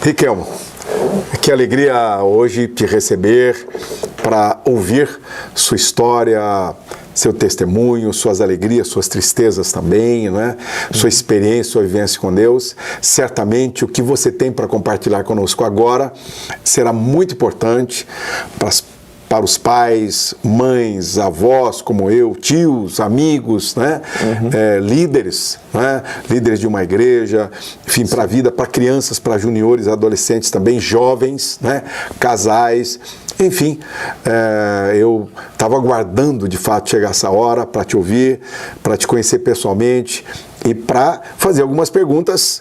Riquelmo, que alegria hoje te receber para ouvir sua história, seu testemunho, suas alegrias, suas tristezas também, né? Sua experiência, sua vivência com Deus. Certamente o que você tem para compartilhar conosco agora será muito importante para os pais, mães, avós como eu, tios, amigos, né? Líderes, né? Líderes de uma igreja, enfim, para a vida, para crianças, para juniores, adolescentes também, jovens, né? Casais, enfim, eu estava aguardando de fato chegar essa hora para te ouvir, para te conhecer pessoalmente e para fazer algumas perguntas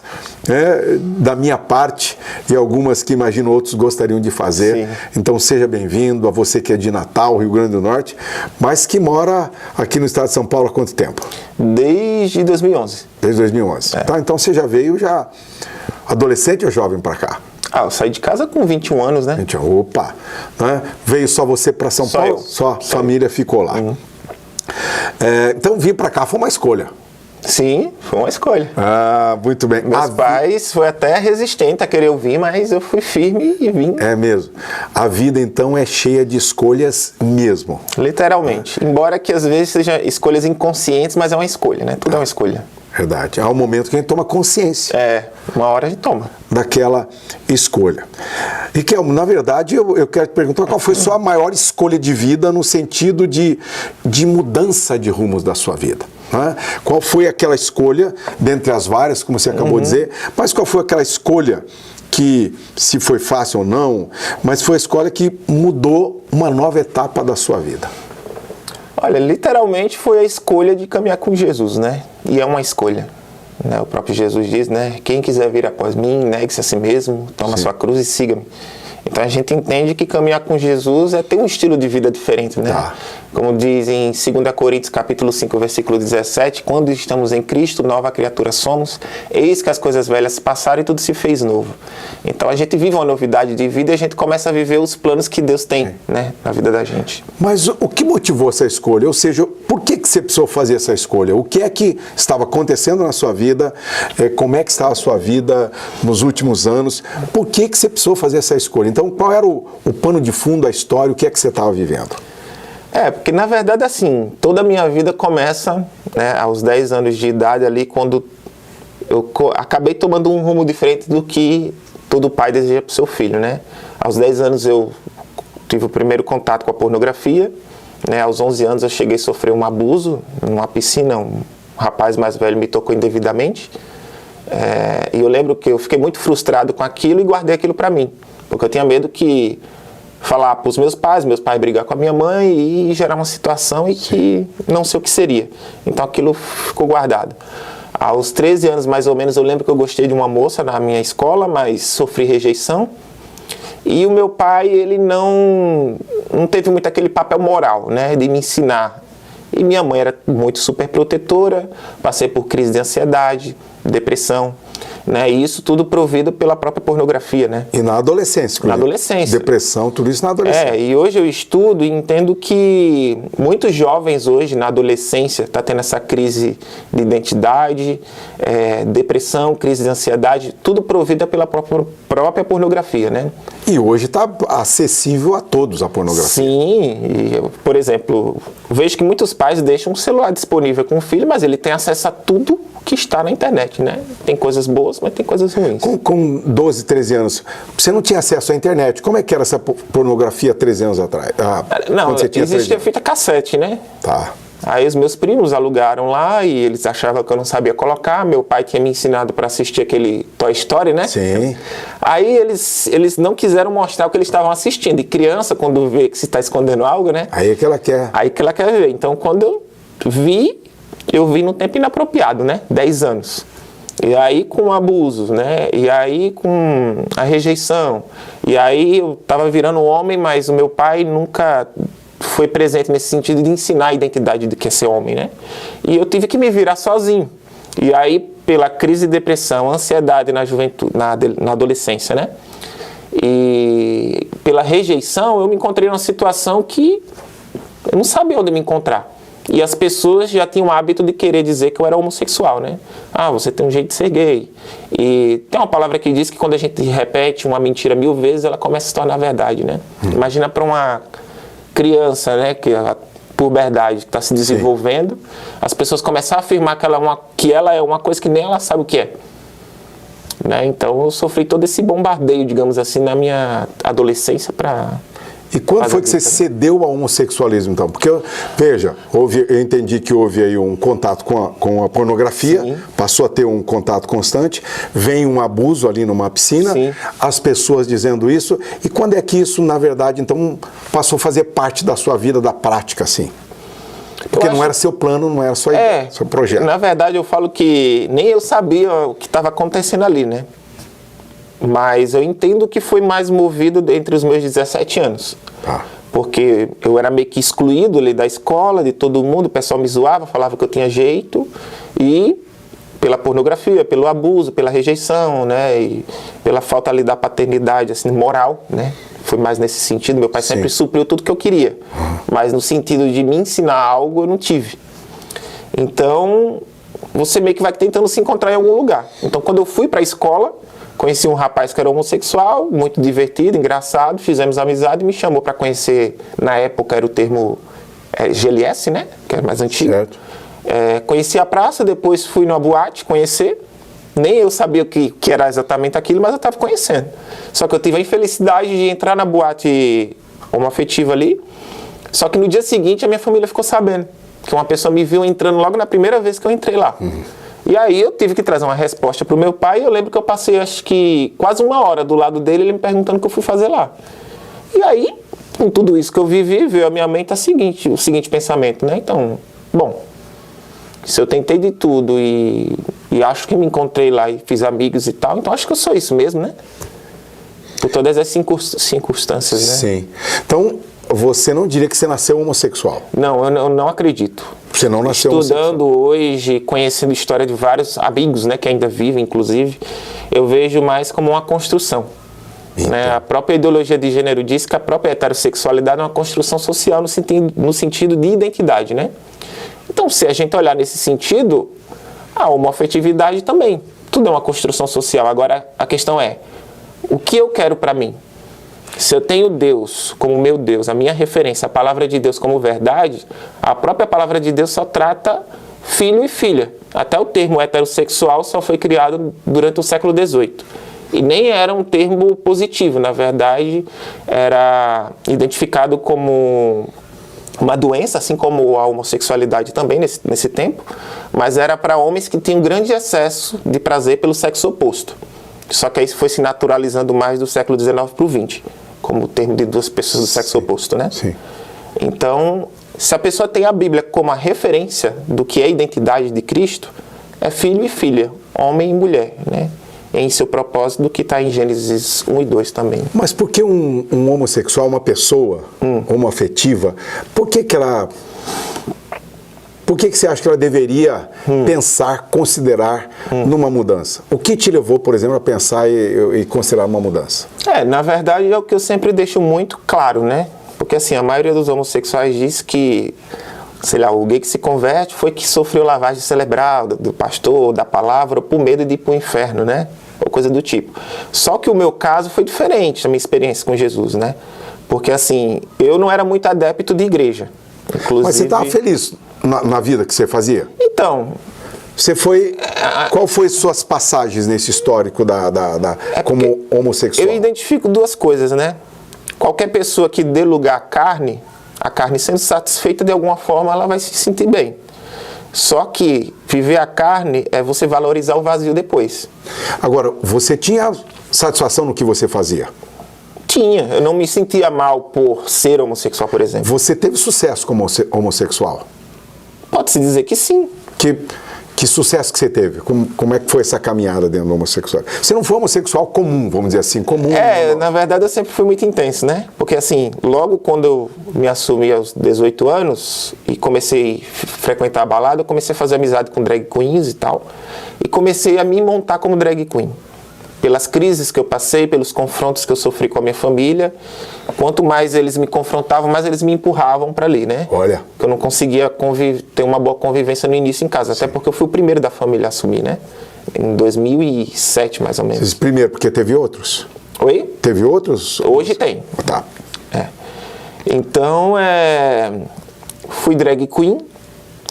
da minha parte e algumas que imagino outros gostariam de fazer. Sim. Então seja bem-vindo, a você que é de Natal, Rio Grande do Norte, mas que mora aqui no estado de São Paulo há quanto tempo? Desde 2011. Desde 2011. Tá, então você já veio adolescente ou jovem para cá? Eu saí de casa com 21 anos, né? Opa! Né? Veio só você para São Paulo? Eu. Só família ficou lá. Então vir para cá foi uma escolha. Sim, foi uma escolha. Muito bem. Meus pais foi até resistente a querer eu vir, mas eu fui firme e vim. É mesmo. A vida então é cheia de escolhas mesmo. Literalmente. Embora que às vezes sejam escolhas inconscientes, mas é uma escolha, né? Tudo é uma escolha. Verdade. Há um momento que a gente toma consciência. Uma hora a gente toma. Daquela escolha. Riquelmo, na verdade, eu quero te perguntar qual foi a sua maior escolha de vida no sentido de mudança de rumos da sua vida. Né? Qual foi aquela escolha, dentre as várias, como você acabou de dizer, mas qual foi aquela escolha que, se foi fácil ou não, mas foi a escolha que mudou uma nova etapa da sua vida? Olha, literalmente foi a escolha de caminhar com Jesus, né? E é uma escolha. Né? O próprio Jesus diz, né? Quem quiser vir após mim, negue-se a si mesmo, toma a sua cruz e siga-me. Então a gente entende que caminhar com Jesus é ter um estilo de vida diferente, né? Como diz em 2 Coríntios capítulo 5, versículo 17, quando estamos em Cristo, nova criatura somos, eis que as coisas velhas passaram e tudo se fez novo. Então a gente vive uma novidade de vida e a gente começa a viver os planos que Deus tem, né, na vida da gente. Mas o que motivou essa escolha? Ou seja, por que você precisou fazer essa escolha? O que é que estava acontecendo na sua vida? Como é que estava a sua vida nos últimos anos? Por que você precisou fazer essa escolha? Então, qual era o pano de fundo da história? O que é que você estava vivendo? Porque na verdade, assim, toda a minha vida começa, né, aos 10 anos de idade ali, quando eu acabei tomando um rumo diferente do que todo pai deseja para o seu filho, né? Aos 10 anos eu tive o primeiro contato com a pornografia, né? Aos 11 anos eu cheguei a sofrer um abuso numa piscina, um rapaz mais velho me tocou indevidamente, e eu lembro que eu fiquei muito frustrado com aquilo e guardei aquilo para mim, porque eu tinha medo que falar para os meus pais brigar com a minha mãe e gerar uma situação e que não sei o que seria. Então aquilo ficou guardado. Aos 13 anos mais ou menos eu lembro que eu gostei de uma moça na minha escola, mas sofri rejeição. E o meu pai, ele não teve muito aquele papel moral, né, de me ensinar. E minha mãe era muito super protetora, passei por crise de ansiedade, depressão, né? E isso tudo provido pela própria pornografia, né? E na adolescência. Na adolescência. Depressão, tudo isso na adolescência. E hoje eu estudo e entendo que muitos jovens hoje, na adolescência, estão tendo essa crise de identidade, depressão, crise de ansiedade, tudo provida pela própria pornografia, né? E hoje está acessível a todos a pornografia. Sim, por exemplo, vejo que muitos pais deixam o celular disponível com o filho, mas ele tem acesso a tudo que está na internet, né? Tem coisas boas, mas tem coisas ruins. Com 12, 13 anos, você não tinha acesso à internet. Como é que era essa pornografia 13 anos atrás? Não, existia fita cassete, né? Tá. Aí os meus primos alugaram lá e eles achavam que eu não sabia colocar. Meu pai tinha me ensinado para assistir aquele Toy Story, né? Sim. Aí eles não quiseram mostrar o que eles estavam assistindo. E criança, quando vê que se está escondendo algo, né? Aí é que ela quer. Aí que ela quer ver. Então, quando eu vi no tempo inapropriado, né? 10 anos. E aí com abusos, né? E aí com a rejeição. E aí eu estava virando homem, mas o meu pai nunca foi presente nesse sentido de ensinar a identidade do que é ser homem, né? E eu tive que me virar sozinho. E aí, pela crise de depressão, ansiedade na juventude, na adolescência, né? E pela rejeição, eu me encontrei numa situação que eu não sabia onde me encontrar. E as pessoas já tinham o hábito de querer dizer que eu era homossexual, né? Ah, você tem um jeito de ser gay. E tem uma palavra que diz que quando a gente repete uma mentira 1000 vezes, ela começa a se tornar verdade, né? Imagina para uma criança, né, que a puberdade está se desenvolvendo, sim, as pessoas começam a afirmar que ela é uma coisa que nem ela sabe o que é. Né? Então eu sofri todo esse bombardeio, digamos assim, na minha adolescência para... E quando foi que você cedeu ao homossexualismo, então? Porque, veja, eu entendi que houve aí um contato com a pornografia, sim, passou a ter um contato constante, vem um abuso ali numa piscina, sim, as pessoas dizendo isso, e quando é que isso, na verdade, então, passou a fazer parte da sua vida, da prática, assim? Porque não era seu plano, não era sua ideia, seu projeto. Na verdade, eu falo que nem eu sabia o que estava acontecendo ali, né? Mas eu entendo que foi mais movido entre os meus 17 anos. Porque eu era meio que excluído ali da escola, de todo mundo, o pessoal me zoava, falava que eu tinha jeito, e pela pornografia, pelo abuso, pela rejeição, né, e pela falta ali da paternidade, assim, moral, né, foi mais nesse sentido. Meu pai, sim, sempre supriu tudo que eu queria, mas no sentido de me ensinar algo, eu não tive. Então, você meio que vai tentando se encontrar em algum lugar. Então, quando eu fui para a escola, conheci um rapaz que era homossexual, muito divertido, engraçado, fizemos amizade e me chamou para conhecer, na época era o termo GLS, né, que era mais antigo. Certo. Conheci a praça, depois fui numa boate conhecer, nem eu sabia o que era exatamente aquilo, mas eu estava conhecendo. Só que eu tive a infelicidade de entrar na boate homoafetiva ali, só que no dia seguinte a minha família ficou sabendo, que uma pessoa me viu entrando logo na primeira vez que eu entrei lá. E aí eu tive que trazer uma resposta para o meu pai, e eu lembro que eu passei acho que quase 1 hora do lado dele, ele me perguntando o que eu fui fazer lá. E aí, com tudo isso que eu vivi, veio à minha mente o seguinte pensamento, né? Então, bom, se eu tentei de tudo e acho que me encontrei lá e fiz amigos e tal, então acho que eu sou isso mesmo, né? Por todas as circunstâncias, né? Sim. Então, você não diria que você nasceu homossexual? Não, eu não acredito. Você não nasceu Estudando hoje, conhecendo a história de vários amigos, né, que ainda vivem, inclusive, eu vejo mais como uma construção. Então. Né? A própria ideologia de gênero diz que a própria heterossexualidade é uma construção social no sentido de identidade, né? Então, se a gente olhar nesse sentido, a homoafetividade também. Tudo é uma construção social. Agora, a questão é, o que eu quero para mim? Se eu tenho Deus como meu Deus, a minha referência, a palavra de Deus como verdade, a própria palavra de Deus só trata filho e filha. Até o termo heterossexual só foi criado durante o século XVIII. E nem era um termo positivo, na verdade, era identificado como uma doença, assim como a homossexualidade também nesse tempo, mas era para homens que tinham grande excesso de prazer pelo sexo oposto. Só que aí foi se naturalizando mais do século XIX para o XX, como o termo de duas pessoas do sexo oposto, né? Sim. Então, se a pessoa tem a Bíblia como a referência do que é a identidade de Cristo, é filho e filha, homem e mulher, né? Em seu propósito, do que está em Gênesis 1 e 2 também. Mas por que um homossexual, uma pessoa homoafetiva, por que você acha que ela deveria pensar, considerar numa mudança? O que te levou, por exemplo, a pensar e considerar uma mudança? Na verdade, é o que eu sempre deixo muito claro, né? Porque assim, a maioria dos homossexuais diz que, sei lá, o gay que se converte foi que sofreu lavagem cerebral do pastor, da palavra, por medo de ir para o inferno, né? Ou coisa do tipo. Só que o meu caso foi diferente, a minha experiência com Jesus, né? Porque assim, eu não era muito adepto de igreja. Inclusive... Mas você estava feliz na vida que você fazia? Então... Você foi... Qual foi suas passagens nesse histórico como homossexual? Eu identifico duas coisas, né? Qualquer pessoa que dê lugar à carne, a carne sendo satisfeita de alguma forma, ela vai se sentir bem. Só que viver a carne é você valorizar o vazio depois. Agora, você tinha satisfação no que você fazia? Tinha. Eu não me sentia mal por ser homossexual, por exemplo. Você teve sucesso como homossexual? Pode-se dizer que sim. Que sucesso que você teve? Como é que foi essa caminhada dentro do homossexual? Você não foi homossexual comum, vamos dizer assim, comum. Na verdade eu sempre fui muito intenso, né? Porque assim, logo quando eu me assumi aos 18 anos e comecei a frequentar a balada, eu comecei a fazer amizade com drag queens e tal. E comecei a me montar como drag queen. pelas crises que eu passei, pelos confrontos que eu sofri com a minha família. Quanto mais eles me confrontavam, mais eles me empurravam para ali, né? Olha. Que eu não conseguia ter uma boa convivência no início em casa, até porque eu fui o primeiro da família a assumir, né? Em 2007, mais ou menos. Primeiro, porque teve outros? Oi? Teve outros? Hoje tem. Tá. Então, fui drag queen,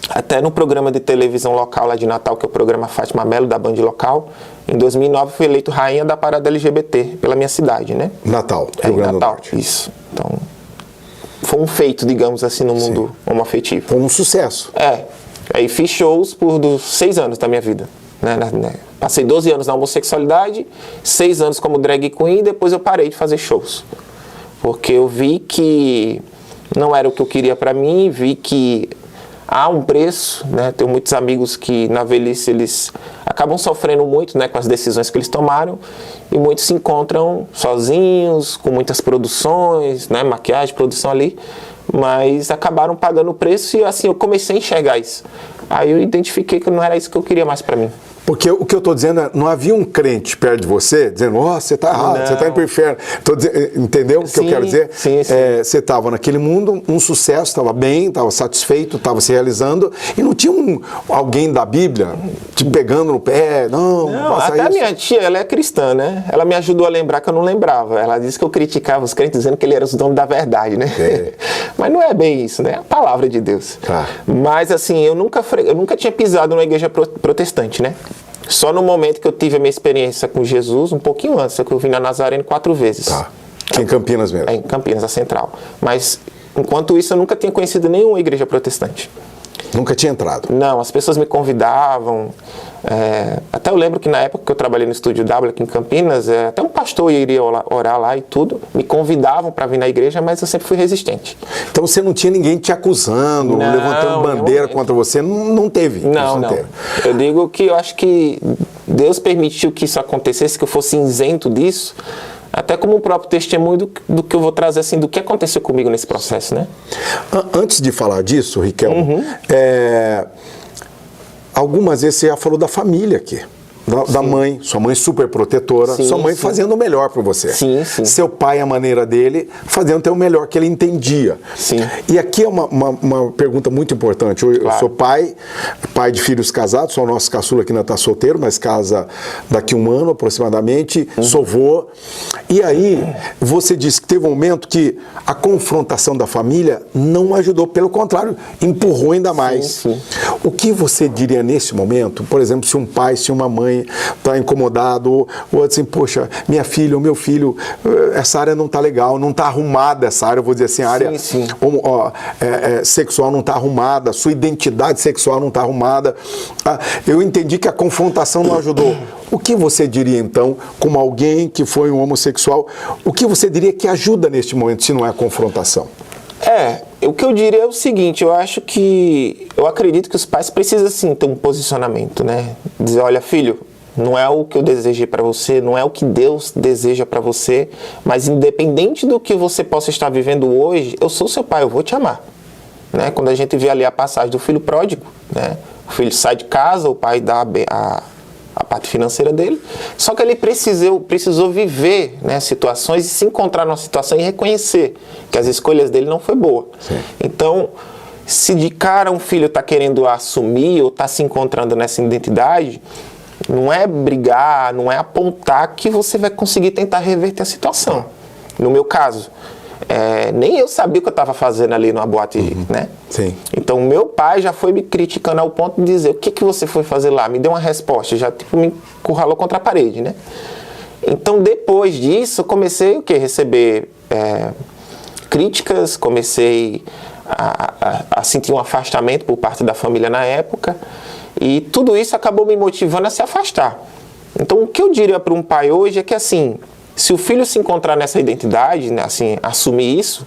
até no programa de televisão local lá de Natal, que é o programa Fátima Melo, da Band local. Em 2009, fui eleito rainha da parada LGBT pela minha cidade, né? Natal, Rio Grande do Norte. Isso. Então, foi um feito, digamos assim, no mundo homoafetivo. Foi um sucesso. Aí fiz shows por 6 anos da minha vida. Né? Passei 12 anos na homossexualidade, 6 anos como drag queen, e depois eu parei de fazer shows. Porque eu vi que não era o que eu queria pra mim, vi que há um preço, né? Tenho muitos amigos que na velhice eles acabam sofrendo muito, né, com as decisões que eles tomaram, e muitos se encontram sozinhos, com muitas produções, né, maquiagem, produção ali, mas acabaram pagando o preço e assim eu comecei a enxergar isso. Aí eu identifiquei que não era isso que eu queria mais pra mim. Porque o que eu estou dizendo é, não havia um crente perto de você dizendo, você está errado, você está indo para o inferno. Entendeu o que eu quero dizer? Sim. Você estava naquele mundo, um sucesso, estava bem, estava satisfeito, estava se realizando, e não tinha alguém da Bíblia te pegando no pé, não faça até isso. A minha tia, ela é cristã, né? Ela me ajudou a lembrar que eu não lembrava. Ela disse que eu criticava os crentes dizendo que ele era os donos da verdade, né? Mas não é bem isso, né? É a palavra de Deus. Mas assim, eu nunca tinha pisado numa igreja protestante, né? Só no momento que eu tive a minha experiência com Jesus, um pouquinho antes, que eu vim na Nazareno 4 vezes. Aqui em Campinas mesmo. Em Campinas, a Central. Mas, enquanto isso, eu nunca tinha conhecido nenhuma igreja protestante. Nunca tinha entrado? Não, as pessoas me convidavam. Até eu lembro que na época que eu trabalhei no Estúdio W aqui em Campinas, até um pastor iria orar lá e tudo. Me convidavam para vir na igreja, mas eu sempre fui resistente. Então você não tinha ninguém te acusando, levantando bandeira contra você? Não teve? Não. Teve. Eu digo que eu acho que Deus permitiu que isso acontecesse, que eu fosse isento disso, até como um próprio testemunho do que eu vou trazer, assim, do que aconteceu comigo nesse processo, né? Antes de falar disso, Riquelme, algumas vezes você já falou da família aqui. Da mãe, sua mãe super protetora, sua mãe fazendo o melhor por você. Sim. Seu pai, a maneira dele, fazendo até o melhor que ele entendia. Sim. E aqui é uma pergunta muito importante. Eu sou pai de filhos casados, sou o nosso caçula que ainda está solteiro, mas casa daqui a 1 ano aproximadamente, sou vô. E aí, você disse que teve um momento que a confrontação da família não ajudou, pelo contrário, empurrou ainda mais. Sim. O que você diria nesse momento, por exemplo, se um pai, se uma mãe está incomodado, ou assim, poxa, minha filha ou meu filho, essa área não está legal, não está arrumada essa área, eu vou dizer assim, a área sexual não está arrumada, sua identidade sexual não está arrumada. Eu entendi que a confrontação não ajudou. O que você diria então, como alguém que foi um homossexual, o que você diria que ajuda neste momento, se não é a confrontação? O que eu diria é o seguinte, eu acredito que os pais precisam sim ter um posicionamento, né? Dizer, olha filho, não é o que eu desejei para você, não é o que Deus deseja para você, mas independente do que você possa estar vivendo hoje, eu sou seu pai, eu vou te amar. Né? Quando a gente vê ali a passagem do filho pródigo, né? O filho sai de casa, o pai dá a parte financeira dele, só que ele precisou viver, né, situações e se encontrar numa situação e reconhecer que as escolhas dele não foi boa. Sim. Então, se de cara um filho está querendo assumir ou está se encontrando nessa identidade, não é brigar, não é apontar que você vai conseguir tentar reverter a situação. No meu caso, nem eu sabia o que eu estava fazendo ali numa boate, né? Sim. Então, meu pai já foi me criticando ao ponto de dizer, o que você foi fazer lá? Me deu uma resposta, já me encurralou contra a parede, né? Então, depois disso, eu comecei a receber críticas, comecei a sentir um afastamento por parte da família na época, e tudo isso acabou me motivando a se afastar. Então, o que eu diria para um pai hoje é que, assim, se o filho se encontrar nessa identidade, né, assim, assumir isso,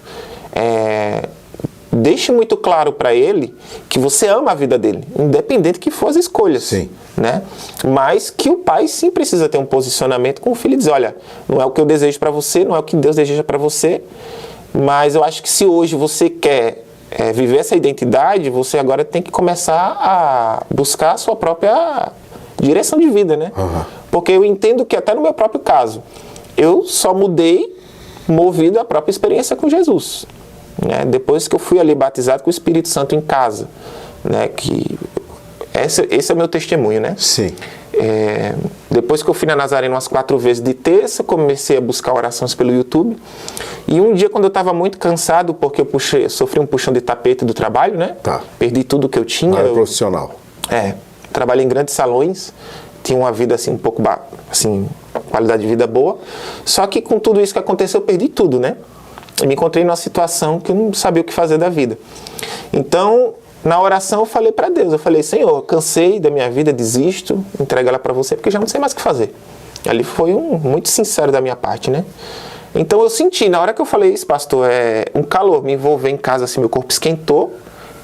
deixe muito claro para ele que você ama a vida dele, independente que for as escolhas. Sim. Né? Mas que o pai sim precisa ter um posicionamento com o filho e dizer, olha, não é o que eu desejo para você, não é o que Deus deseja para você, mas eu acho que se hoje você quer viver essa identidade, você agora tem que começar a buscar a sua própria direção de vida, né? Porque eu entendo que até no meu próprio caso, eu só mudei movido à própria experiência com Jesus. Né? Depois que eu fui ali batizado com o Espírito Santo em casa, né? Que esse é o meu testemunho, né? Sim. Depois que eu fui na Nazareno umas 4 vezes de terça, comecei a buscar orações pelo YouTube. E um dia, quando eu estava muito cansado, porque eu sofri um puxão de tapete do trabalho, né? Tá. Perdi tudo que eu tinha. Área profissional. Trabalhei em grandes salões, tinha uma vida assim um pouco, assim, qualidade de vida boa. Só que com tudo isso que aconteceu, eu perdi tudo, né? E me encontrei numa situação que eu não sabia o que fazer da vida. Então, na oração eu falei para Deus, eu falei: Senhor, cansei da minha vida, desisto, entrego ela para você, porque já não sei mais o que fazer. Ali foi muito sincero da minha parte, né? Então eu senti, na hora que eu falei isso, pastor, um calor me envolveu em casa, assim, meu corpo esquentou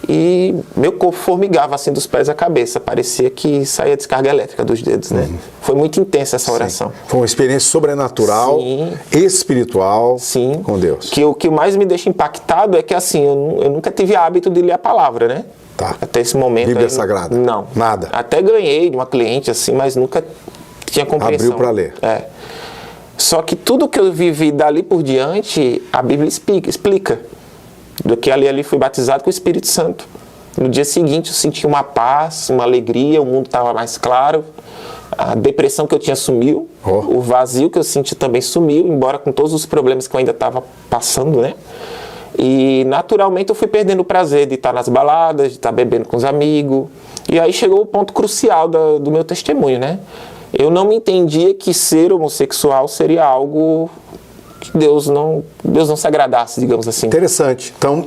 e meu corpo formigava assim dos pés à cabeça, parecia que saía descarga elétrica dos dedos, né? Foi muito intensa essa oração. Sim. Foi uma experiência sobrenatural, sim, espiritual, sim, com Deus. O que mais me deixa impactado é que assim, eu nunca tive hábito de ler a palavra, né? Tá. Até esse momento. Bíblia Sagrada? Não. Nada? Até ganhei de uma cliente assim, mas nunca tinha compreensão. Abriu para ler. Só que tudo que eu vivi dali por diante, a Bíblia explica. Do que ali fui batizado com o Espírito Santo. No dia seguinte eu senti uma paz, uma alegria, o mundo estava mais claro, a depressão que eu tinha sumiu, o vazio que eu senti também sumiu, embora com todos os problemas que eu ainda estava passando, né? E naturalmente eu fui perdendo o prazer de estar nas baladas, de estar bebendo com os amigos. E aí chegou o ponto crucial do meu testemunho, né? Eu não me entendia que ser homossexual seria algo que Deus não se agradasse, digamos assim. Interessante. Então,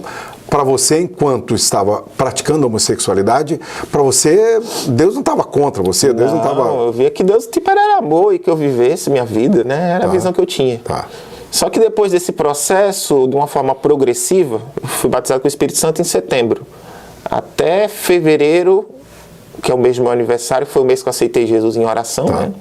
para você, enquanto estava praticando a homossexualidade, para você, Deus não estava contra você? Deus não estava... eu via que Deus era amor e que eu vivesse minha vida, né? Era a visão que eu tinha. Tá. Só que depois desse processo, de uma forma progressiva, eu fui batizado com o Espírito Santo em setembro. Até fevereiro, que é o mês do meu aniversário, foi o mês que eu aceitei Jesus em oração, né?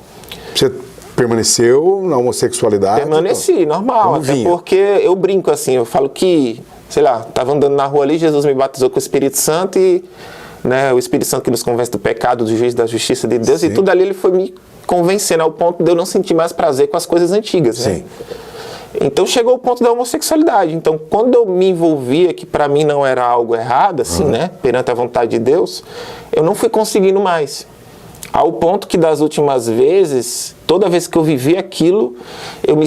Você permaneceu na homossexualidade? Permaneci, normal. Até porque eu brinco assim, eu falo que, sei lá, estava andando na rua ali, Jesus me batizou com o Espírito Santo e, né, o Espírito Santo que nos convence do pecado, do juízo, da justiça de Deus. Sim. E tudo ali ele foi me convencendo ao ponto de eu não sentir mais prazer com as coisas antigas, né? Sim. Então chegou o ponto da homossexualidade. Então quando eu me envolvia, que para mim não era algo errado, assim, né, perante a vontade de Deus, eu não fui conseguindo mais. Ao ponto que das últimas vezes, toda vez que eu vivia aquilo, eu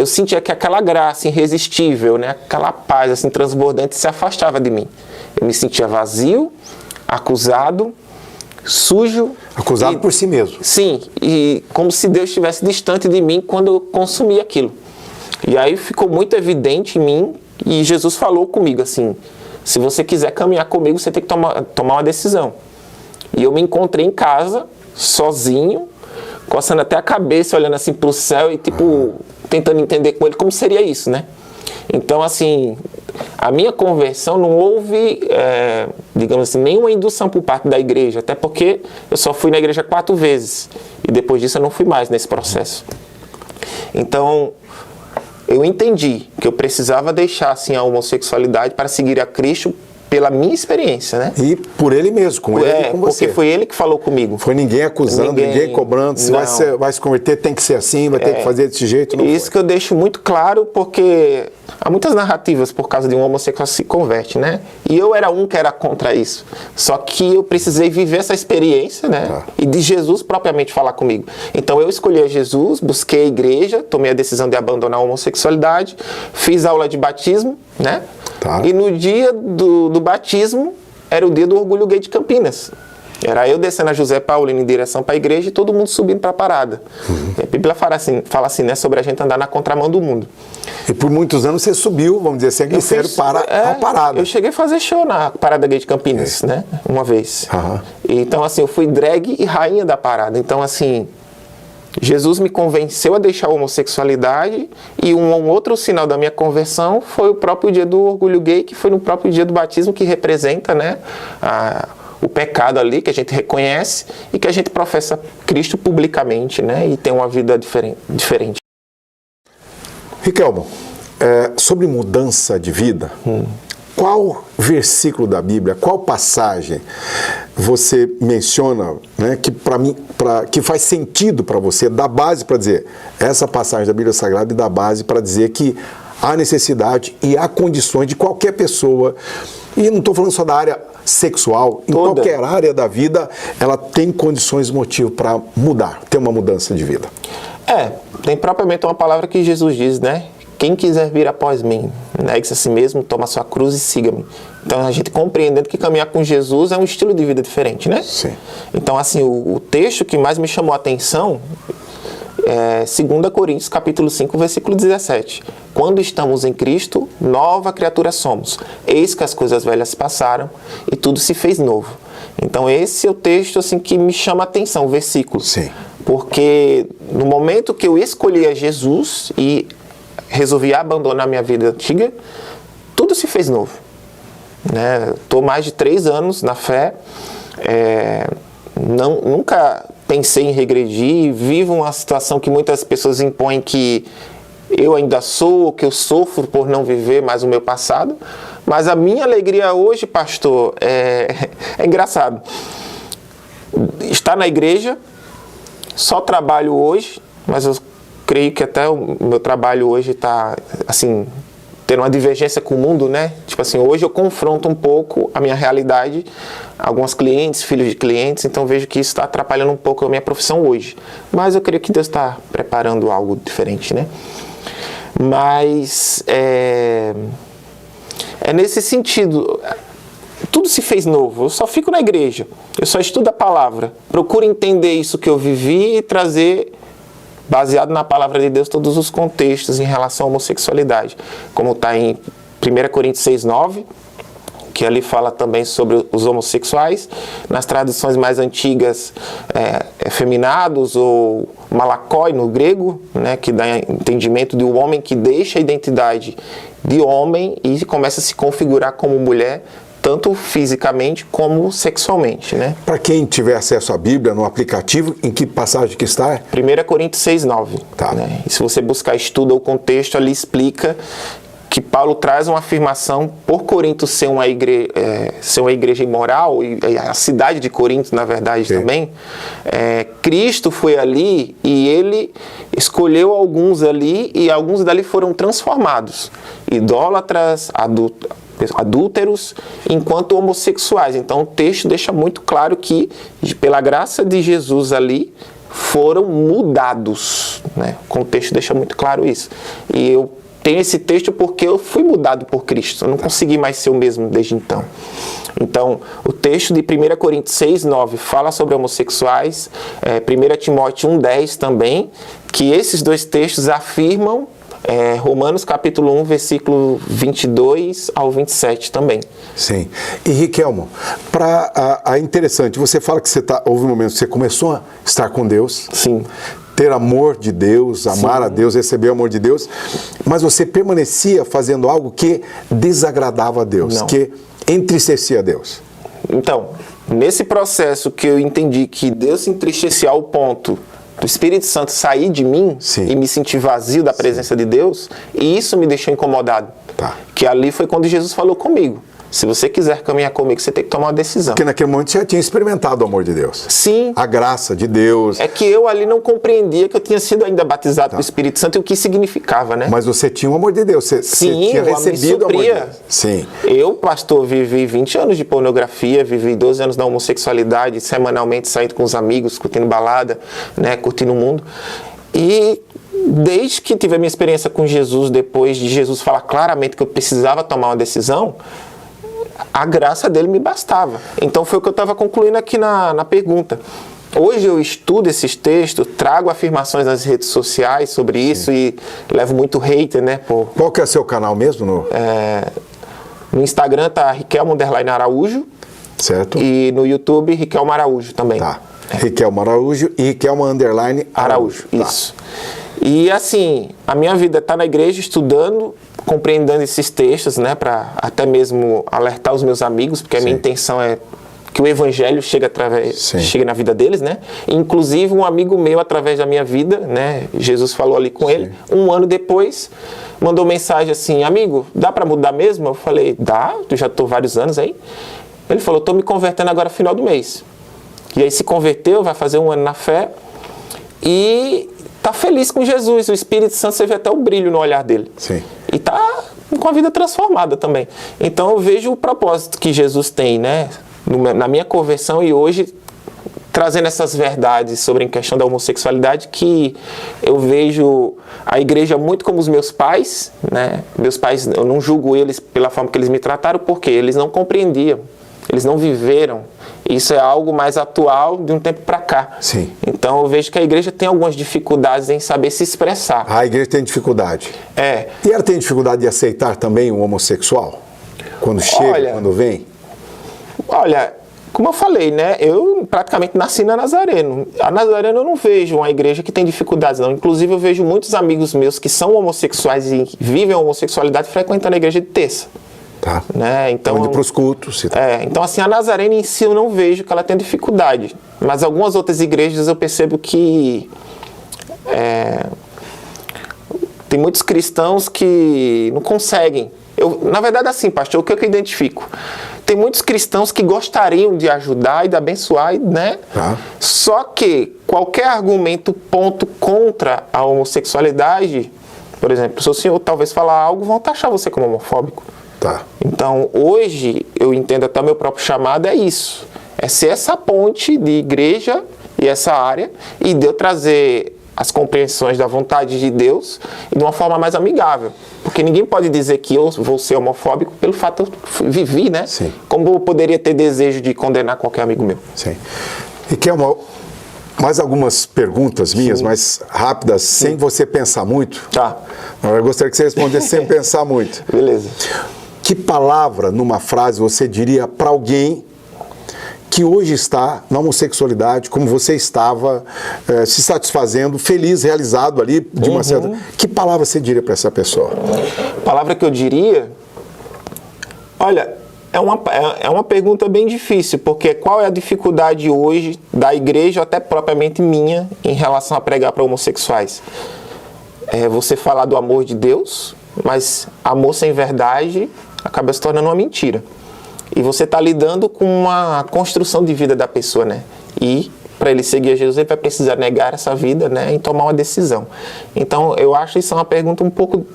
sentia que aquela graça irresistível, né, aquela paz assim transbordante se afastava de mim. Eu me sentia vazio, acusado, sujo. Acusado por si mesmo. Sim, e como se Deus estivesse distante de mim quando eu consumia aquilo. E aí ficou muito evidente em mim e Jesus falou comigo assim: se você quiser caminhar comigo, você tem que tomar uma decisão. E eu me encontrei em casa, sozinho, coçando até a cabeça, olhando assim pro céu e tipo, tentando entender com ele como seria isso, né? Então assim, a minha conversão não houve, digamos assim, nenhuma indução por parte da igreja, até porque eu só fui na igreja 4 vezes e depois disso eu não fui mais nesse processo. Então, eu entendi que eu precisava deixar assim a homossexualidade para seguir a Cristo pela minha experiência, né? E por ele mesmo, com ele e com você. Porque foi ele que falou comigo. Foi ninguém acusando, ninguém cobrando. Se vai se converter, tem que ser assim, vai ter que fazer desse jeito. Não isso foi. Que eu deixo muito claro, porque há muitas narrativas por causa de um homossexual se converte, né? E eu era um que era contra isso. Só que eu precisei viver essa experiência, né? Tá. E de Jesus propriamente falar comigo. Então eu escolhi a Jesus, busquei a igreja, tomei a decisão de abandonar a homossexualidade, fiz aula de batismo, né? Tá. E no dia do batismo, era o dia do Orgulho Gay de Campinas. Era eu descendo a José Paulino em direção para a igreja e todo mundo subindo para a parada. E a Bíblia fala assim, né, sobre a gente andar na contramão do mundo. E por muitos anos você subiu, vamos dizer assim, a ministério para a parada. Eu cheguei a fazer show na Parada Gay de Campinas, né, uma vez. Então, assim, eu fui drag e rainha da parada. Então, assim, Jesus me convenceu a deixar a homossexualidade e um outro sinal da minha conversão foi o próprio dia do Orgulho Gay, que foi no próprio dia do batismo, que representa, né, o pecado ali que a gente reconhece e que a gente professa Cristo publicamente, né, e tem uma vida diferente. Riquelmo, sobre mudança de vida, qual versículo da Bíblia, qual passagem você menciona, né, que para mim, que faz sentido para você, dá base para dizer, essa passagem da Bíblia Sagrada dá base para dizer que há necessidade e há condições de qualquer pessoa, e não estou falando só da área sexual, em qualquer área da vida, ela tem condições e motivo para mudar, ter uma mudança de vida. Tem propriamente uma palavra que Jesus diz, né? Quem quiser vir após mim, negue-se a si mesmo, toma sua cruz e siga-me. Então, a gente compreendendo que caminhar com Jesus é um estilo de vida diferente, né? Sim. Então, assim, o texto que mais me chamou a atenção é 2 Coríntios, capítulo 5, versículo 17. Quando estamos em Cristo, nova criatura somos. Eis que as coisas velhas passaram e tudo se fez novo. Então, esse é o texto, assim, que me chama a atenção, o versículo. Sim. Porque no momento que eu escolhi a Jesus e resolvi abandonar minha vida antiga, tudo se fez novo. Estou mais de 3 anos na fé, nunca pensei em regredir, vivo uma situação que muitas pessoas impõem que eu ainda sou, que eu sofro por não viver mais o meu passado, mas a minha alegria hoje, pastor, é engraçado. Estar na igreja, só trabalho hoje, mas eu creio que até o meu trabalho hoje está, assim, tendo uma divergência com o mundo, né? Tipo assim, hoje eu confronto um pouco a minha realidade, alguns clientes, filhos de clientes, então vejo que isso está atrapalhando um pouco a minha profissão hoje. Mas eu creio que Deus está preparando algo diferente, né? Mas é nesse sentido, tudo se fez novo. Eu só fico na igreja, eu só estudo a palavra, procuro entender isso que eu vivi e trazer, baseado na palavra de Deus, todos os contextos em relação à homossexualidade. Como está em 1 Coríntios 6:9, que ali fala também sobre os homossexuais. Nas traduções mais antigas, efeminados ou malakoi no grego, né, que dá entendimento de um homem que deixa a identidade de homem e começa a se configurar como mulher, tanto fisicamente como sexualmente, né? Para quem tiver acesso à Bíblia no aplicativo, em que passagem que está? 1 Coríntios 6:9. Tá. Né? E se você buscar estudo ou contexto, ali explica que Paulo traz uma afirmação por Corinto ser uma igreja imoral, e a cidade de Corinto, na verdade, também. Cristo foi ali e ele escolheu alguns ali e alguns dali foram transformados. Idólatras, adúlteros, enquanto homossexuais. Então o texto deixa muito claro que, pela graça de Jesus ali, foram mudados, né? O texto deixa muito claro isso. E eu tenho esse texto porque eu fui mudado por Cristo. Eu não consegui mais ser o mesmo desde então. Então, o texto de 1 Coríntios 6:9 fala sobre homossexuais, 1 Timóteo 1:10 também, que esses dois textos afirmam Romanos capítulo 1, versículo 22 ao 27 também. Sim. E Riquelmo, interessante, você fala que houve um momento que você começou a estar com Deus. Sim. Ter amor de Deus, amar Sim. a Deus, receber o amor de Deus, mas você permanecia fazendo algo que desagradava a Deus, Não. que entristecia a Deus. Então, nesse processo que eu entendi que Deus se entristecia ao ponto do Espírito Santo sair de mim, Sim. e me sentir vazio da presença de Deus, e isso me deixou incomodado. Tá. Que ali foi quando Jesus falou comigo. Se você quiser caminhar comigo, você tem que tomar uma decisão. Porque naquele momento você já tinha experimentado o amor de Deus. Sim. A graça de Deus. É que eu ali não compreendia que eu tinha sido ainda batizado pelo Espírito Santo e o que significava, né? Mas você tinha o amor de Deus. Você tinha recebido o amor de Deus. Sim. Eu, pastor, vivi 20 anos de pornografia, vivi 12 anos da homossexualidade, semanalmente saindo com os amigos, curtindo balada, né, curtindo o mundo. E desde que tive a minha experiência com Jesus, depois de Jesus falar claramente que eu precisava tomar uma decisão, a graça dele me bastava. Então foi o que eu estava concluindo aqui na pergunta. Hoje eu estudo esses textos, trago afirmações nas redes sociais sobre isso e levo muito hater, né? Qual que é o seu canal mesmo? No Instagram tá Riquelmo_Araújo. Certo. E no YouTube, Riquelmo Araújo também. Tá. Riquelmo Araújo e Riquelmo_Araújo. Isso. E assim, a minha vida está na igreja estudando, compreendendo esses textos, né, para até mesmo alertar os meus amigos, porque a minha intenção é que o evangelho chegue na vida deles, né? Inclusive um amigo meu, através da minha vida, né, Jesus falou ali com ele, um ano depois, mandou mensagem assim: amigo, dá para mudar mesmo? Eu falei, dá, eu já estou vários anos aí. Ele falou, estou me convertendo agora no final do mês. E aí se converteu, vai fazer 1 ano na fé e está feliz com Jesus. O Espírito Santo, você vê até o brilho no olhar dele. Sim. E está com a vida transformada também. Então eu vejo o propósito que Jesus tem, né? Na minha conversão e hoje trazendo essas verdades sobre a questão da homossexualidade, que eu vejo a igreja muito como os meus pais, né? Meus pais, eu não julgo eles pela forma que eles me trataram, porque eles não compreendiam, eles não viveram. Isso é algo mais atual de um tempo para cá. Sim. Então eu vejo que a igreja tem algumas dificuldades em saber se expressar. A igreja tem dificuldade. É. E ela tem dificuldade de aceitar também um homossexual? Quando chega, quando vem? Olha, como eu falei, né? Eu praticamente nasci na Nazareno. A Nazareno eu não vejo uma igreja que tem dificuldades, não. Inclusive eu vejo muitos amigos meus que são homossexuais e vivem a homossexualidade frequentando a igreja de terça. Tá. Né? Então, indo para os cultos. Então, assim, a Nazareno em si eu não vejo que ela tenha dificuldade. Mas algumas outras igrejas eu percebo que tem muitos cristãos que não conseguem. Na verdade, assim, pastor, o que eu identifico? Tem muitos cristãos que gostariam de ajudar e de abençoar, né? Tá. Só que qualquer argumento, ponto contra a homossexualidade, por exemplo, se o senhor talvez falar algo, vão taxar você como homofóbico. Tá. Então, hoje, eu entendo até o meu próprio chamado é isso. É ser essa ponte de igreja e essa área e de eu trazer as compreensões da vontade de Deus de uma forma mais amigável. Porque ninguém pode dizer que eu vou ser homofóbico pelo fato de eu vivi, né? Sim. Como eu poderia ter desejo de condenar qualquer amigo meu. Sim. E quer mais algumas perguntas minhas, mais rápidas, sem você pensar muito? Tá. Eu gostaria que você respondesse sem pensar muito. Beleza. Que palavra, numa frase, você diria para alguém que hoje está na homossexualidade, como você estava, se satisfazendo, feliz, realizado ali, de uma certa... Que palavra você diria para essa pessoa? A palavra que eu diria... Olha, é uma pergunta bem difícil, porque qual é a dificuldade hoje da igreja, até propriamente minha, em relação a pregar para homossexuais? É você falar do amor de Deus, mas amor sem verdade acaba se tornando uma mentira. E você está lidando com uma construção de vida da pessoa, né? E para ele seguir a Jesus, ele vai precisar negar essa vida, né? E tomar uma decisão. Então, eu acho isso uma pergunta um pouco...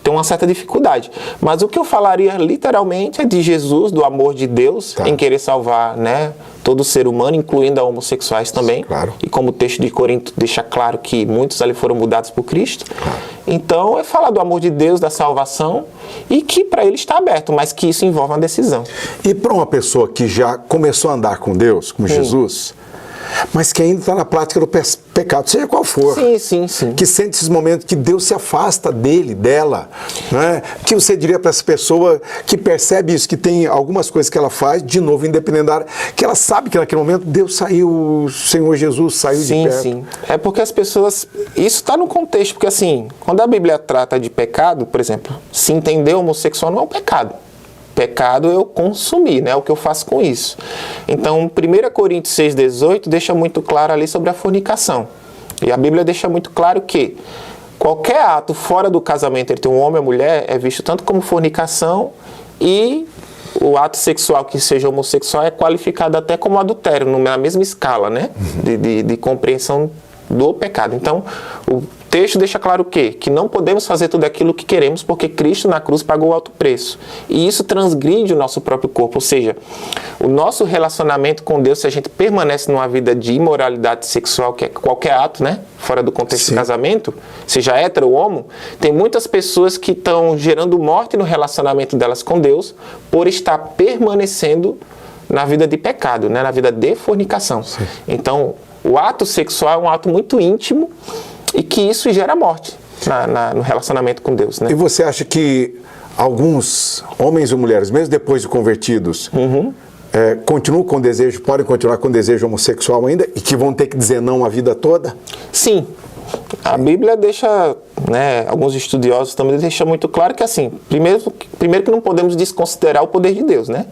tem uma certa dificuldade. Mas o que eu falaria literalmente é de Jesus, do amor de Deus, em querer salvar, né, todo ser humano, incluindo a homossexuais também. Claro. E como o texto de Corinto deixa claro que muitos ali foram mudados por Cristo. Claro. Então é falar do amor de Deus, da salvação, e que para ele está aberto, mas que isso envolve uma decisão. E para uma pessoa que já começou a andar com Deus, com Jesus, mas que ainda está na prática do pecado, seja qual for. Sim. Que sente esses momentos que Deus se afasta dele, dela. Né? Que você diria para essa pessoa que percebe isso, que tem algumas coisas que ela faz, de novo, independente da área, que ela sabe que naquele momento Deus saiu, o Senhor Jesus saiu de perto. Sim. É porque as pessoas... Isso está no contexto, porque assim, quando a Bíblia trata de pecado, por exemplo, se entender homossexual não é um pecado. Pecado eu consumir, né? O que eu faço com isso. Então, 1 Coríntios 6,18 deixa muito claro ali sobre a fornicação. E a Bíblia deixa muito claro que qualquer ato fora do casamento entre um homem e uma mulher é visto tanto como fornicação, e o ato sexual que seja homossexual é qualificado até como adultério, na mesma escala, né? De compreensão do pecado. Então, o texto deixa claro o quê? Que não podemos fazer tudo aquilo que queremos, porque Cristo na cruz pagou alto preço. E isso transgride o nosso próprio corpo, ou seja, o nosso relacionamento com Deus, se a gente permanece numa vida de imoralidade sexual, que é qualquer ato, né? Fora do contexto do casamento, seja hétero ou homo, tem muitas pessoas que estão gerando morte no relacionamento delas com Deus por estar permanecendo na vida de pecado, né? Na vida de fornicação. Sim. Então, o ato sexual é um ato muito íntimo e que isso gera morte no relacionamento com Deus, né? E você acha que alguns homens e mulheres, mesmo depois de convertidos, continuam com desejo, podem continuar com desejo homossexual ainda e que vão ter que dizer não a vida toda? Sim. A Bíblia deixa, né, alguns estudiosos também deixam muito claro que assim, primeiro que não podemos desconsiderar o poder de Deus, né?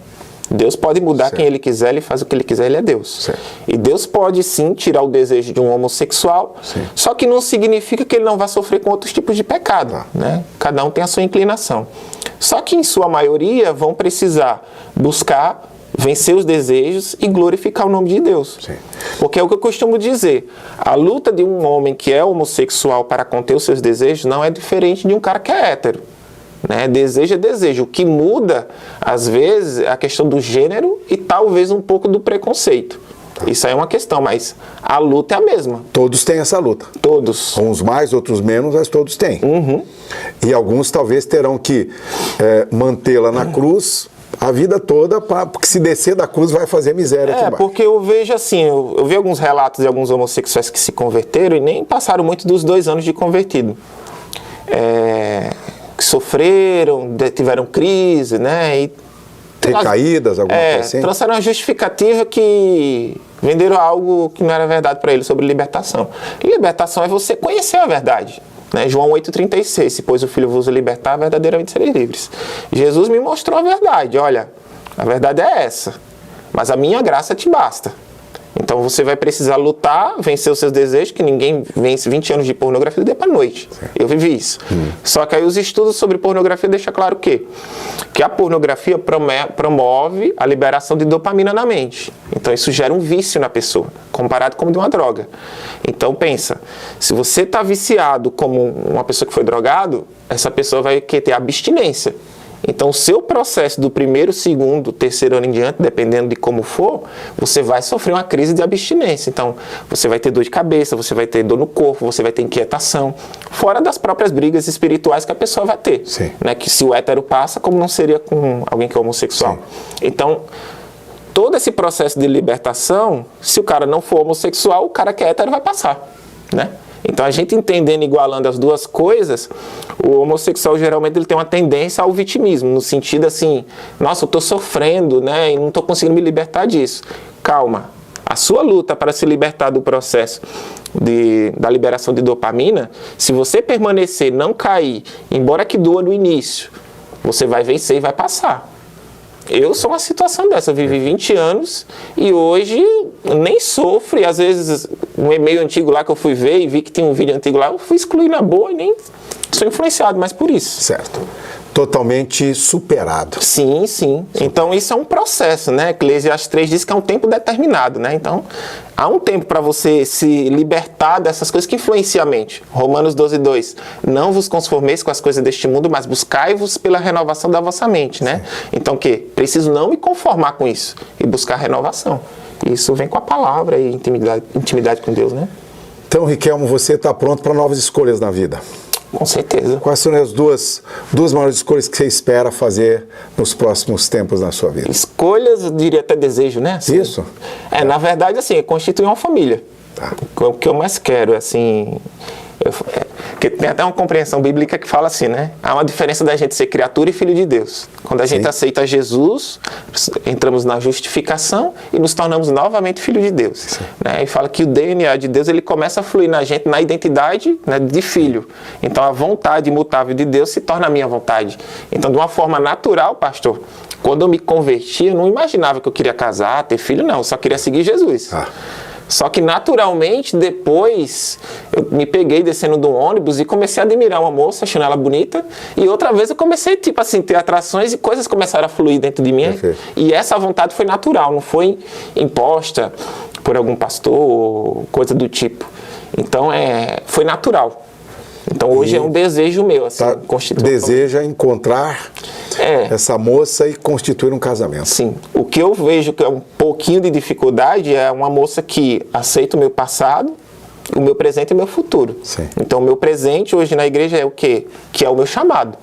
Deus pode mudar quem Ele quiser, Ele faz o que Ele quiser, Ele é Deus. Certo. E Deus pode sim tirar o desejo de um homossexual, só que não significa que ele não vai sofrer com outros tipos de pecado, né? Cada um tem a sua inclinação. Só que em sua maioria vão precisar buscar vencer os desejos e glorificar o nome de Deus. Sim. Porque é o que eu costumo dizer, a luta de um homem que é homossexual para conter os seus desejos não é diferente de um cara que é hétero. Né? Desejo é desejo. O que muda, às vezes, é a questão do gênero e talvez um pouco do preconceito. Isso aí é uma questão, mas a luta é a mesma. Todos têm essa luta. Todos. Uns mais, outros menos, mas todos têm. E alguns talvez terão que mantê-la na cruz a vida toda, porque se descer da cruz vai fazer miséria aqui embaixo. Porque eu vejo assim, eu vi alguns relatos de alguns homossexuais que se converteram e nem passaram muito dos 2 anos de convertido. Que sofreram, tiveram crise, né? E recaídas, alguma coisa assim? Trouxeram uma justificativa que venderam algo que não era verdade para eles sobre libertação. E libertação é você conhecer a verdade. Né? João 8,36, se pois o Filho vos libertar, verdadeiramente sereis livres. Jesus me mostrou a verdade, olha, a verdade é essa, mas a minha graça te basta. Então você vai precisar lutar, vencer os seus desejos, que ninguém vence 20 anos de pornografia do dia para a noite. Eu vivi isso. Só que aí os estudos sobre pornografia deixam claro o quê? Que a pornografia promove a liberação de dopamina na mente. Então isso gera um vício na pessoa, comparado com de uma droga. Então pensa, se você está viciado como uma pessoa que foi drogado, essa pessoa vai ter abstinência. Então, o seu processo do 1º, 2º, 3º ano em diante, dependendo de como for, você vai sofrer uma crise de abstinência. Então, você vai ter dor de cabeça, você vai ter dor no corpo, você vai ter inquietação, fora das próprias brigas espirituais que a pessoa vai ter. Né? Que se o hétero passa, como não seria com alguém que é homossexual. Sim. Então, todo esse processo de libertação, se o cara não for homossexual, o cara que é hétero vai passar, né? Então, a gente entendendo, igualando as duas coisas, o homossexual geralmente ele tem uma tendência ao vitimismo, no sentido assim, nossa, eu estou sofrendo, né, e não estou conseguindo me libertar disso. Calma, a sua luta para se libertar do processo da liberação de dopamina, se você permanecer, não cair, embora que doa no início, você vai vencer e vai passar. Eu sou uma situação dessa, eu vivi 20 anos e hoje nem sofro, e às vezes um e-mail antigo lá que eu fui ver e vi que tinha um vídeo antigo lá, eu fui excluir na boa e nem sou influenciado mais por isso. Certo. Totalmente superado. Sim, sim. Então isso é um processo, né? Eclesiastes 3 diz que é um tempo determinado, né? Então há um tempo para você se libertar dessas coisas que influenciam a mente. Romanos 12:2. Não vos conformeis com as coisas deste mundo, mas buscai-vos pela renovação da vossa mente, né? Então o quê? Preciso não me conformar com isso e buscar renovação. Isso vem com a palavra e intimidade com Deus, né? Então, Riquelmo, você está pronto para novas escolhas na vida? Com certeza. Quais são as duas maiores escolhas que você espera fazer nos próximos tempos na sua vida? Escolhas, eu diria até desejo, né? Assim, isso? Na verdade, assim, é constituir uma família. O que eu mais quero, assim... Porque tem até uma compreensão bíblica que fala assim, né? Há uma diferença da gente ser criatura e filho de Deus. Quando a gente aceita Jesus, entramos na justificação e nos tornamos novamente filho de Deus. Né? E fala que o DNA de Deus ele começa a fluir na gente na identidade, né, de filho. Então a vontade imutável de Deus se torna a minha vontade. Então de uma forma natural, pastor, quando eu me converti, eu não imaginava que eu queria casar, ter filho, não. Eu só queria seguir Jesus. Só que naturalmente, depois, eu me peguei descendo de um ônibus e comecei a admirar uma moça, achando ela bonita. E outra vez eu comecei, tipo assim, ter atrações e coisas começaram a fluir dentro de mim. Perfeito. E essa vontade foi natural, não foi imposta por algum pastor ou coisa do tipo. Então, foi natural. Então, hoje é um desejo meu, assim, deseja encontrar essa moça e constituir um casamento. Sim. O que eu vejo que é um pouquinho de dificuldade é uma moça que aceita o meu passado, o meu presente e o meu futuro. Sim. Então, o meu presente hoje na igreja é o quê? Que é o meu chamado.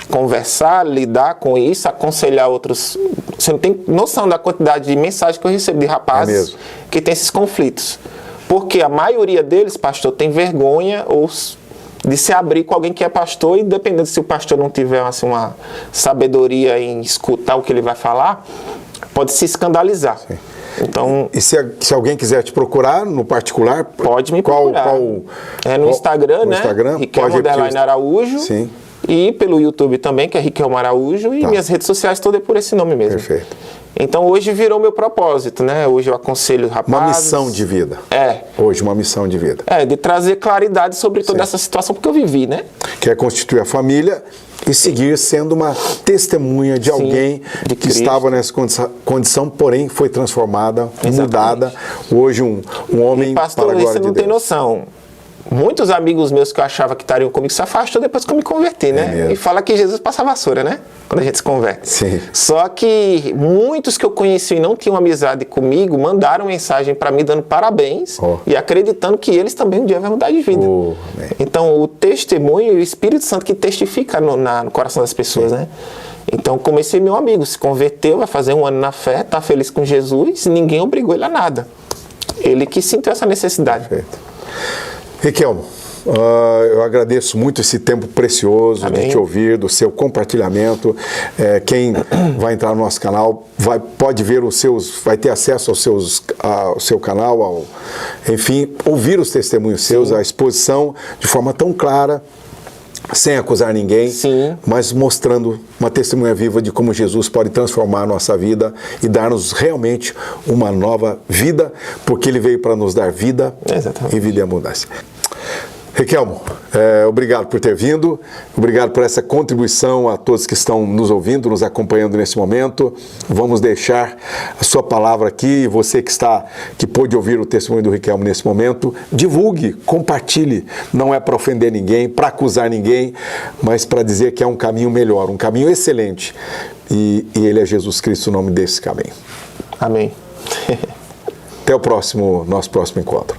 Conversar, lidar com isso, aconselhar outros. Você não tem noção da quantidade de mensagens que eu recebo de rapazes que tem esses conflitos. Porque a maioria deles, pastor, tem vergonha ou de se abrir com alguém que é pastor, e dependendo se o pastor não tiver assim, uma sabedoria em escutar o que ele vai falar, pode se escandalizar. Sim. Então, e se alguém quiser te procurar no particular, pode me procurar. No Instagram, né? Riquelmo_Araújo. Sim. E pelo YouTube também, que é Riquelmo Araújo, e minhas redes sociais todas por esse nome mesmo. Perfeito. Então hoje virou meu propósito, né? Hoje eu aconselho rapazes... Uma missão de vida. Hoje, uma missão de vida. De trazer claridade sobre toda essa situação, porque eu vivi, né? Que é constituir a família e seguir sendo uma testemunha de alguém de que Cristo. estava nessa condição, porém foi transformada, mudada. Hoje um homem Pastor, para a glória você não de tem Deus. noção. Muitos amigos meus que eu achava que estariam comigo se afastou depois que eu me converti, né? mesmo. E fala que Jesus passa a vassoura, né? Quando a gente se converte. Sim. Só que muitos que eu conheci e não tinham amizade comigo mandaram mensagem para mim dando parabéns e acreditando que eles também um dia vão mudar de vida. Amém. Então o testemunho e o Espírito Santo que testifica no coração das pessoas, né? Então comecei meu amigo, se converteu, vai fazer 1 ano na fé, tá feliz com Jesus, ninguém obrigou ele a nada. Ele que sentiu essa necessidade. Perfeito. Riquelmo, eu agradeço muito esse tempo precioso Amém. de te ouvir, do seu compartilhamento. Quem vai entrar no nosso canal pode ver vai ter acesso ao seu canal, enfim, ouvir os testemunhos seus, a exposição de forma tão clara, sem acusar ninguém, mas mostrando uma testemunha viva de como Jesus pode transformar a nossa vida e dar-nos realmente uma nova vida, porque Ele veio para nos dar vida e vida em abundância. Riquelmo, obrigado por ter vindo, obrigado por essa contribuição a todos que estão nos ouvindo, nos acompanhando nesse momento. Vamos deixar a sua palavra aqui, você que pôde ouvir o testemunho do Riquelmo nesse momento, divulgue, compartilhe. Não é para ofender ninguém, para acusar ninguém, mas para dizer que é um caminho melhor, um caminho excelente. E Ele é Jesus Cristo, o nome desse caminho. Amém. Até o nosso próximo encontro.